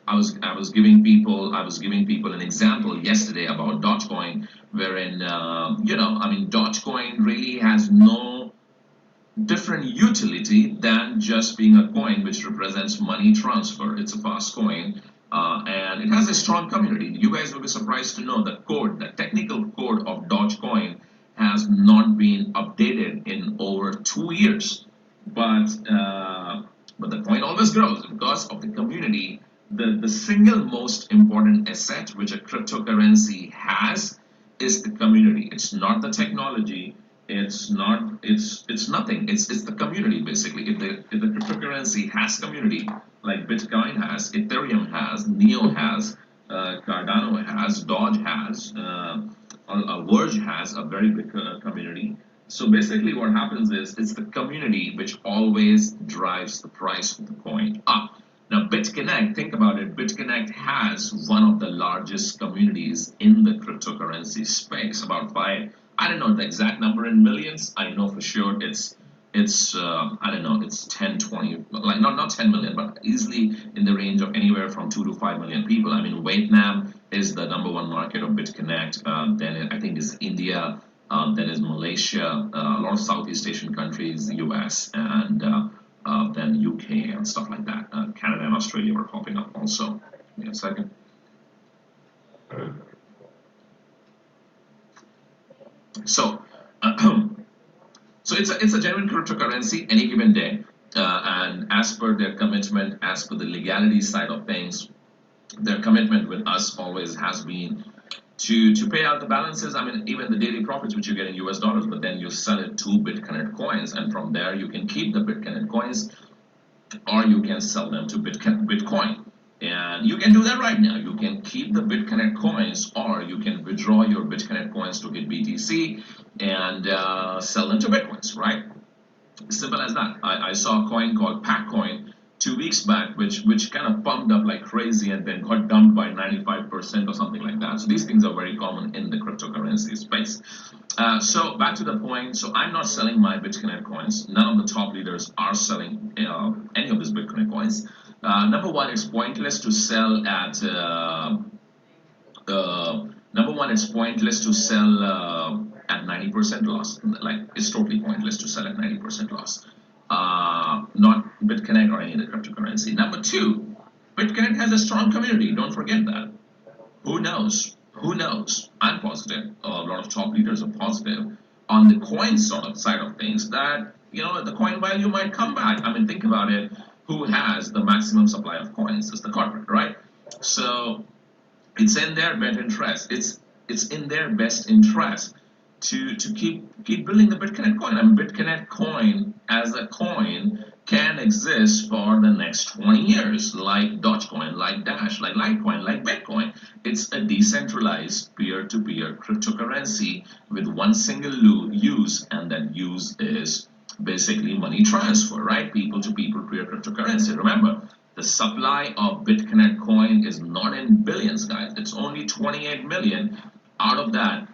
I was giving people an example yesterday about Dogecoin, wherein Dogecoin really has no different utility than just being a coin which represents money transfer. It's a fast coin, and it has a strong community. You guys will be surprised to know the technical code of Dogecoin has not been updated in over 2 years. But the coin always grows because of the community. The single most important asset which a cryptocurrency has is the community. It's not the technology. It's nothing. It's the community basically. If the cryptocurrency has community like Bitcoin has, Ethereum has, Neo has, Cardano has, Doge has, Verge has a very big community. So basically, what happens is it's the community which always drives the price of the coin up. Now, BitConnect, think about it. BitConnect has one of the largest communities in the cryptocurrency space. About five, I don't know the exact number in millions. I know for sure it's I don't know, it's 10, 20, like not 10 million, but easily in the range of anywhere from 2 to 5 million people. I mean, Vietnam is the number one market of BitConnect. Then I think is India. Then is Malaysia, a lot of Southeast Asian countries, US, and then UK and stuff like that. Canada and Australia were popping up also. Give me a second. So, so it's a genuine cryptocurrency any given day, and as per their commitment, as per the legality side of things, their commitment with us always has been to pay out the balances. I mean, even the daily profits which you get in US dollars, but then you sell it to BitConnect coins, and from there you can keep the BitConnect coins, or you can sell them to Bitcoin. And you can do that right now. You can keep the BitConnect coins, or you can withdraw your BitConnect coins to hit BTC and sell them to Bitcoins, right? Simple as that. I saw a coin called Packcoin 2 weeks back, which kind of pumped up like crazy and then got dumped by 95% or something like that. So these things are very common in the cryptocurrency space. So back to the point. So I'm not selling my Bitcoin coins. None of the top leaders are selling any of these Bitcoin coins. Number one, it's pointless to sell at. Number one, it's pointless to sell at 90% loss. Like it's totally pointless to sell at 90% loss. Not BitConnect or any other cryptocurrency. Number two, BitConnect has a strong community. Don't forget that. Who knows? Who knows? I'm positive. A lot of top leaders are positive on the coin sort of side of things that the coin value might come back. I mean, think about it. Who has the maximum supply of coins? It's the corporate, right? So it's in their best interest. It's in their best interest to keep building the BitConnect coin. I mean, BitConnect coin as a coin can exist for the next 20 years, like Dogecoin, like Dash, like Litecoin, like Bitcoin. It's a decentralized peer-to-peer cryptocurrency with one single use, and that use is basically money transfer, right? People to people peer cryptocurrency. Remember, the supply of BitConnect coin is not in billions, guys. It's only 28 million. Out of that,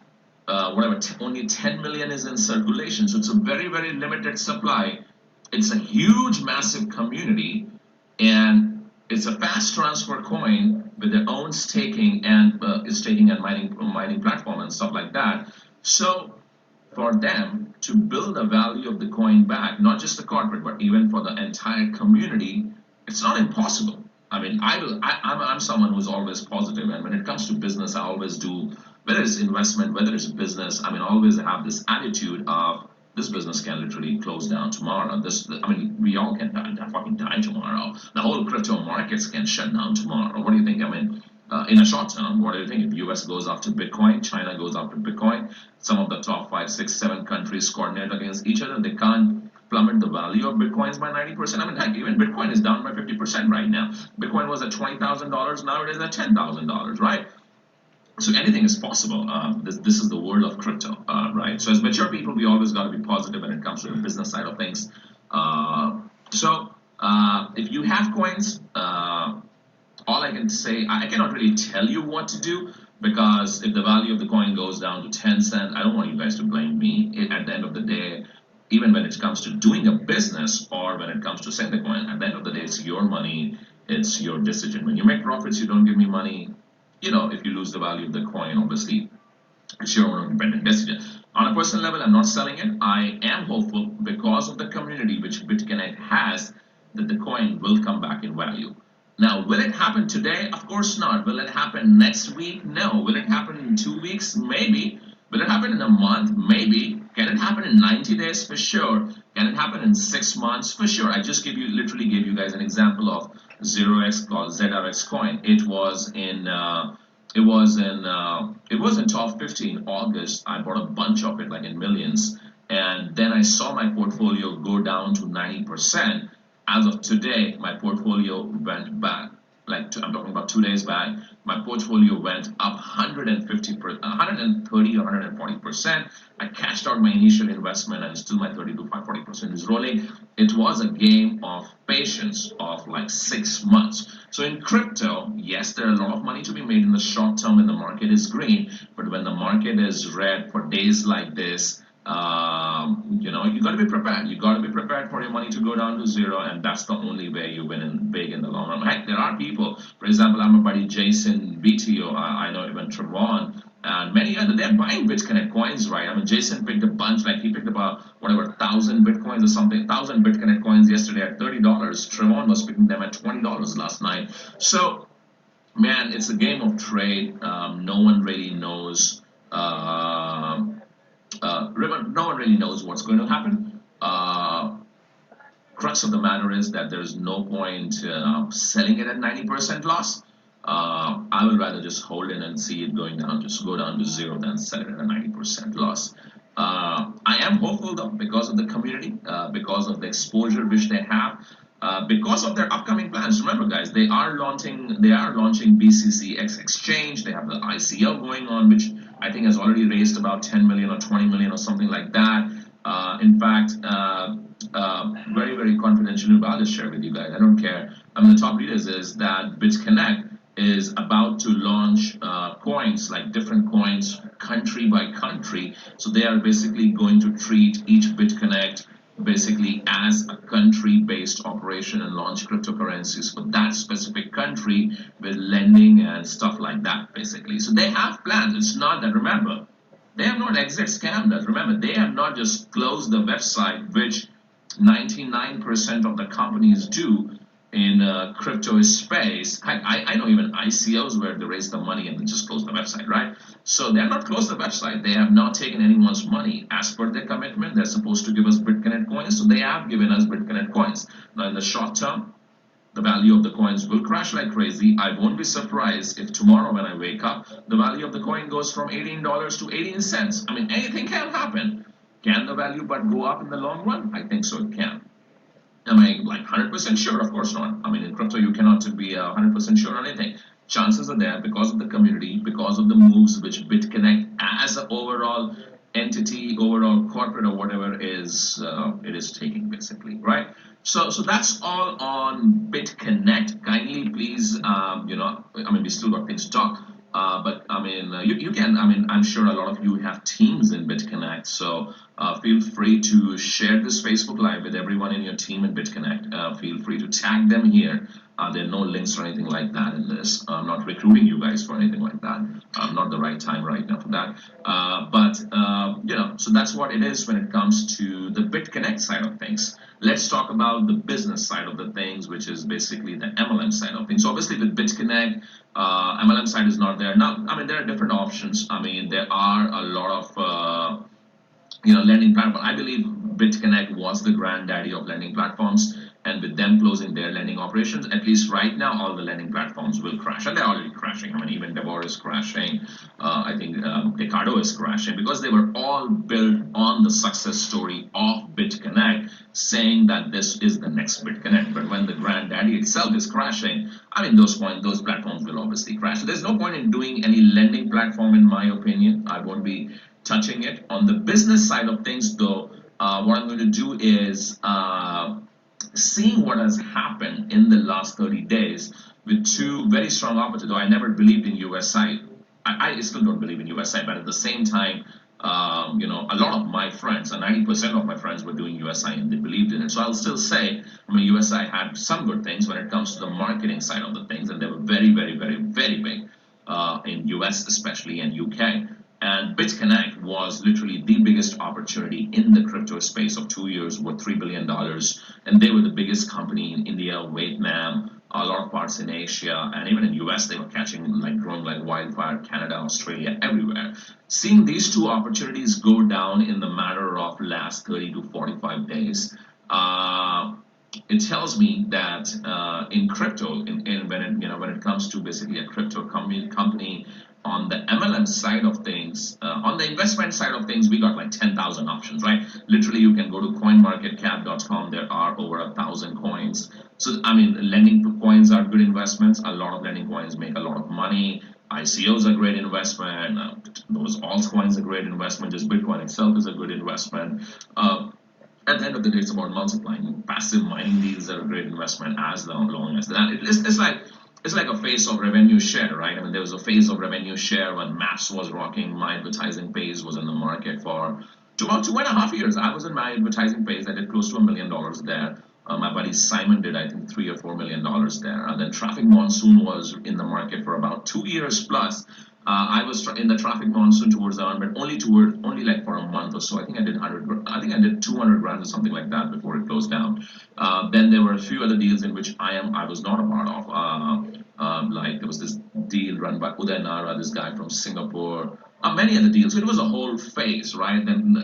only 10 million is in circulation. So it's a very, very limited supply. It's a huge, massive community, and it's a fast transfer coin with their own staking and mining platform and stuff like that. So for them to build the value of the coin back, not just the corporate, but even for the entire community, it's not impossible. I mean, I'm someone who's always positive, and when it comes to business, I always do, whether it's investment, whether it's business, I mean, I always have this attitude of this business can literally close down tomorrow. We all can fucking die tomorrow. The whole crypto markets can shut down tomorrow. What do you think? I mean, in a short term, what do you think? If US goes after Bitcoin, China goes after Bitcoin, some of the top 5, 6, 7 countries coordinate against each other, they can't plummet the value of Bitcoins by 90%. I mean, heck, even Bitcoin is down by 50% right now. Bitcoin was at $20,000, now it is at $10,000, right? So anything is possible. This is the world of crypto, right? So as mature people, we always got to be positive when it comes to the business side of things. If you have coins, all I can say, I cannot really tell you what to do, because if the value of the coin goes down to 10 cents, I don't want you guys to blame me. At the end of the day, even when it comes to doing a business or when it comes to selling the coin, at the end of the day, it's your money. It's your decision. When you make profits, you don't give me money. If you lose the value of the coin, obviously it's your own independent decision. On a personal level, I'm not selling it. I am hopeful because of the community which BitConnect has that the coin will come back in value. Now, will it happen today? Of course not. Will it happen next week? No. Will it happen in 2 weeks? Maybe. Will it happen in a month? Maybe. Can it happen in 90 days? For sure. Can it happen in 6 months? For sure. I just literally gave you guys an example of 0x called ZRX coin. It was in top 50 in August. I bought a bunch of it, like in millions, and then I saw my portfolio go down to 90%. As of today, my portfolio went back. I'm talking about 2 days back. My portfolio went up 150, 130, 140%. I cashed out my initial investment, and still my 30 to 40% is rolling. It was a game of patience of like 6 months. So in crypto, yes, there are a lot of money to be made in the short term when the market is green, but when the market is red for days like this, you got to be prepared. You got to be prepared for your money to go down to zero, and that's the only way you win big in the long run. Heck, there are people. For example, I'm a buddy, Jason BTO. I know even Trevon and many other. They're buying BitConnect coins, right? I mean, Jason picked a bunch. Like he picked about whatever 1,000 Bitcoins or something. 1,000 BitConnect coins yesterday at $30. Trevon was picking them at $20 last night. So, man, it's a game of trade. No one really knows. No one really knows what's going to happen. Crux of the matter is that there's no point selling it at 90% loss. I would rather just hold it and see it go down to zero than sell it at a 90% loss. I am hopeful though because of the community, because of the exposure which they have, because of their upcoming plans. Remember, guys, they are launching BCCX exchange. They have the ICO going on, which I think has already raised about 10 million or 20 million or something like that. In fact, very, very confidential, but I'll just share with you guys. I don't care. The top leaders is that BitConnect is about to launch coins, like different coins, country by country. So they are basically going to treat each BitConnect basically as a country-based operation and launch cryptocurrencies for that specific country with lending and stuff like that, basically. So they have plans. It's not that, remember, they have not exit scammed us. Remember, they have not just closed the website, which 99% of the companies do in crypto space. I know even ICOs where they raise the money and they just close the website, right? So they're not closed the website. They have not taken anyone's money. As per their commitment, they're supposed to give us BitConnect coins, so they have given us BitConnect coins. Now in the short term, the value of the coins will crash like crazy. I won't be surprised if tomorrow when I wake up, the value of the coin goes from $18 to 18 cents. I mean, anything can happen. Can the value but go up in the long run? I think so, it can. Am I like 100% sure? Of course not. I mean, in crypto, you cannot be 100% sure on anything. Chances are there because of the community, because of the moves which BitConnect as an overall entity, overall corporate or whatever it is taking, basically, right? So that's all on BitConnect. Kindly, please, we still got things to talk. But you can, I'm sure a lot of you have teams in BitConnect, so feel free to share this Facebook Live with everyone in your team in BitConnect. Feel free to tag them here. There are no links or anything like that in this. I'm not recruiting you guys for anything like that. Not the right time right now for that. So that's what it is when it comes to the BitConnect side of things. Let's talk about the business side of the things, which is basically the MLM side of things. So obviously with BitConnect, MLM side is not there. Now, there are different options. There are a lot of, lending platforms. I believe BitConnect was the granddaddy of lending platforms. And with them closing their lending operations, at least right now, all the lending platforms will crash. And they're already crashing. Even Devor is crashing. I think Picardo is crashing because they were all built on the success story of BitConnect, saying that this is the next BitConnect. But when the granddaddy itself is crashing, those platforms will obviously crash. So there's no point in doing any lending platform, in my opinion. I won't be touching it. On the business side of things, though, what I'm going to do is seeing what has happened in the last 30 days with two very strong opportunities. Though I never believed in USI. I still don't believe in USI, but at the same time, A lot of my friends, and 90% of my friends were doing USI and they believed in it. So I'll still say, USI had some good things when it comes to the marketing side of the things, and they were very, very, very, very big in US especially and UK. And BitConnect was literally the biggest opportunity in the crypto space of 2 years, worth $3 billion. And they were the biggest company in India, Vietnam, a lot of parts in Asia, and even in US, they were growing like wildfire, Canada, Australia, everywhere. Seeing these two opportunities go down in the matter of last 30 to 45 days, it tells me that in crypto, when it comes to basically a crypto company on the MLM side of things, on the investment side of things, we got like 10,000 options, right? Literally, you can go to coinmarketcap.com. There are over 1,000 coins. So, lending coins are good investments. A lot of lending coins make a lot of money. ICOs are a great investment. Those altcoins are a great investment. Just Bitcoin itself is a good investment. At the end of the day, it's about multiplying. Passive mining deals are a great investment as long as that. It's like a phase of revenue share, right? There was a phase of revenue share when Maps was rocking. My advertising page was in the market for about 2.5 years. I was in my advertising page. I did close to $1 million there. My buddy Simon did, I think, $3 or $4 million there. And then Traffic Monsoon was in the market for about 2 years plus. I was in the Traffic Monsoon towards the end, but only like for a month or so. I think I did 200 grand or something like that before it closed down. Then there were a few other deals in which I was not a part of. Like there was this deal run by Uday Nara, this guy from Singapore. Many other deals. So it was a whole phase, right? Then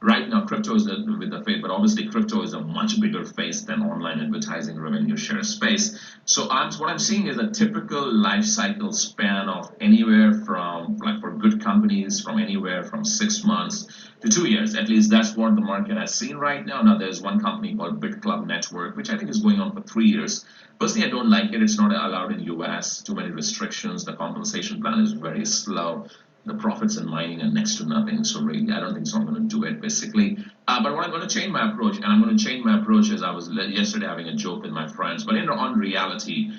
right now, crypto is with the phase, but obviously crypto is a much bigger phase than online advertising revenue share space. So what I'm seeing is a typical life cycle span of anywhere from, like for good companies, from anywhere from 6 months to 2 years. At least that's what the market has seen right now. Now there's one company called BitClub Network, which I think is going on for 3 years. Personally, I don't like it. It's not allowed in US. Too many restrictions. The compensation plan is very slow. The profits in mining are next to nothing, so really, I don't think so. I'm going to do it basically. But what I'm going to change my approach, and I'm going to change my approach as I was yesterday having a joke with my friends. But on reality,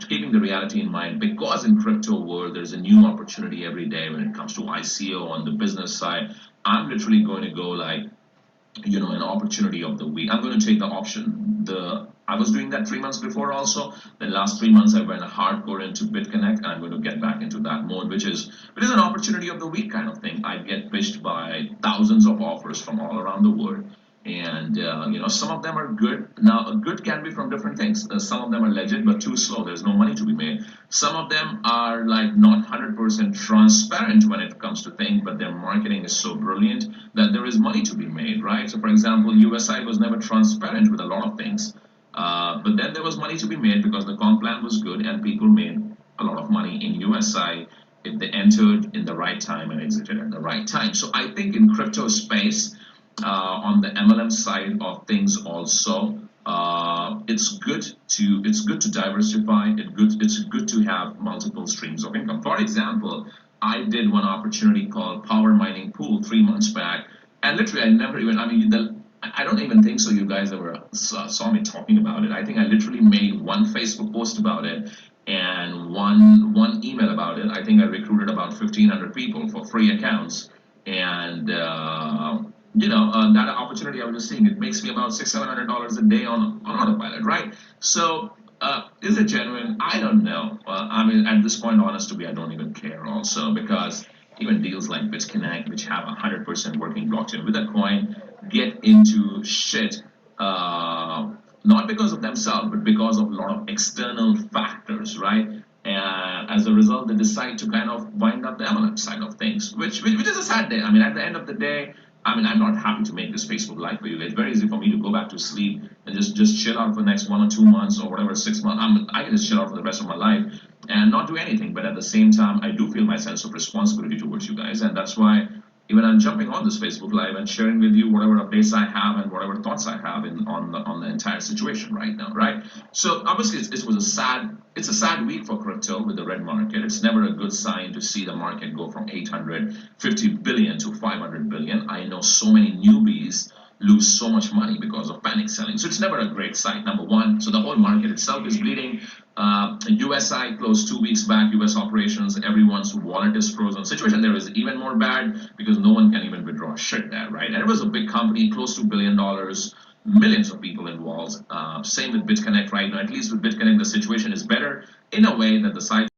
keeping the reality in mind, because in crypto world there's a new opportunity every day when it comes to ICO on the business side. I'm literally going to go like, an opportunity of the week. I'm going to take the option. I was doing that 3 months before also. The last 3 months I went hardcore into BitConnect, and I'm going to get back into that mode, which is an opportunity of the week kind of thing. I get pitched by thousands of offers from all around the world. And, some of them are good. Now, good can be from different things. Some of them are legit, but too slow. There's no money to be made. Some of them are like not 100% transparent when it comes to things, but their marketing is so brilliant that there is money to be made, right? So, for example, USI was never transparent with a lot of things. But then there was money to be made because the comp plan was good and people made a lot of money in USI if they entered in the right time and exited at the right time. So I think in crypto space, on the MLM side of things also, it's good to diversify. It's good to have multiple streams of income. For example, I did one opportunity called Power Mining Pool 3 months back, and literally I don't even think so you guys ever saw me talking about it. I think I literally made one Facebook post about it and one email about it. I think I recruited about 1,500 people for free accounts, and that opportunity I was just seeing, it makes me about $600-700 a day on autopilot, right? So is it genuine? I don't know. At this point, honest to be, I don't even care also, because even deals like BitConnect, which have 100% working blockchain with a coin, get into shit, not because of themselves, but because of a lot of external factors, right? And as a result, they decide to kind of wind up the MLM side of things, which is a sad day. At the end of the day, I'm not happy to make this Facebook Live for you. It's very easy for me to go back to sleep and just chill out for the next 1 or 2 months or whatever, 6 months. I can just chill out for the rest of my life and not do anything. But at the same time, I do feel my sense of responsibility towards you guys, and that's why even I'm jumping on this Facebook Live and sharing with you whatever updates I have and whatever thoughts I have on the entire situation right now, right? So obviously it's a sad week for crypto with the red market. It's never a good sign to see the market go from 850 billion to 500 billion. I know so many newbies lose so much money because of panic selling. So it's never a great site, number one. So the whole market itself is bleeding. USI closed 2 weeks back, US operations, everyone's wallet is frozen. Situation there is even more bad because no one can even withdraw shit there, right? And it was a big company, close to $1 billion, millions of people involved. Same with BitConnect right now. At least with BitConnect, the situation is better in a way that the site